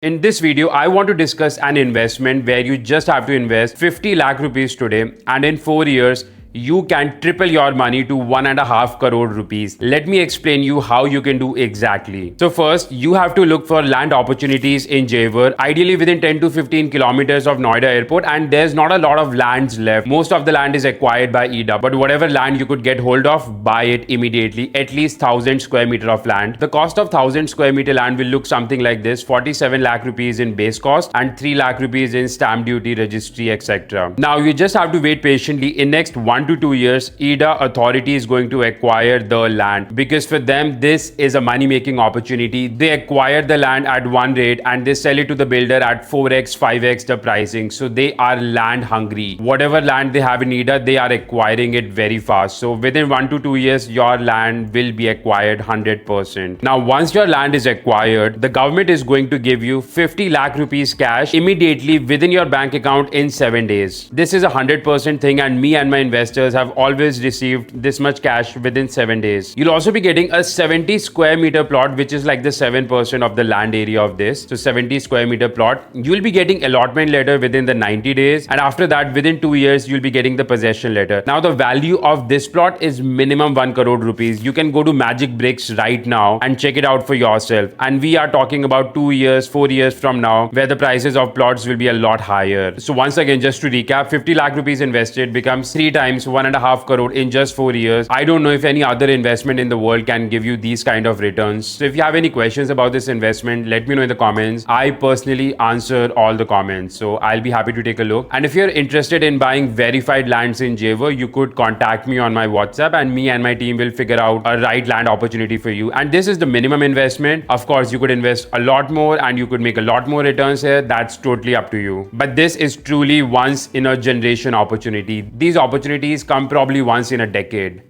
In this video, I want to discuss an investment where you just have to invest 50 lakh rupees today, and in 4 years, you can triple your money to 1.5 crore rupees. Let me explain you how you can do exactly. So first, you have to look for land opportunities in Jewar, ideally within 10 to 15 kilometers of Noida airport, and there's not a lot of lands left. Most of the land is acquired by EDA, but whatever land you could get hold of, buy it immediately, at least 1000 square meter of land. The cost of 1000 square meter land will look something like this: 47 lakh rupees in base cost and 3 lakh rupees in stamp duty, registry, etc. Now you just have to wait patiently. In next 1 to 2 years, EDA authority is going to acquire the land, because for them this is a money making opportunity. They acquire the land at one rate and they sell it to the builder at 4x 5x the pricing. So they are land hungry. Whatever land they have in EDA, they are acquiring it very fast. So within 1 to 2 years, your land will be acquired 100%. Now once your land is acquired, the government is going to give you 50 lakh rupees cash immediately within your bank account in 7 days. This is a 100% thing, and me and my investors have always received this much cash within 7 days. You'll also be getting a 70 square meter plot, which is like the 7% of the land area of this. So 70 square meter plot, you'll be getting allotment letter within the 90 days, and after that within 2 years you'll be getting the possession letter. Now the value of this plot is minimum 1 crore rupees. You can go to Magic Bricks right now and check it out for yourself, and we are talking about 2 years 4 years from now where the prices of plots will be a lot higher. So once again, just to recap, 50 lakh rupees invested becomes 3 times 1.5 crore in just 4 years. I don't know if any other investment in the world can give you these kind of returns. So if you have any questions about this investment, let me know in the comments. I personally answer all the comments, so I'll be happy to take a look. And if you're interested in buying verified lands in Jewar, you could contact me on my WhatsApp, and me and my team will figure out a right land opportunity for you. And this is the minimum investment. Of course, you could invest a lot more and you could make a lot more returns here. That's totally up to you. But this is truly once in a generation opportunity. These opportunities come probably once in a decade.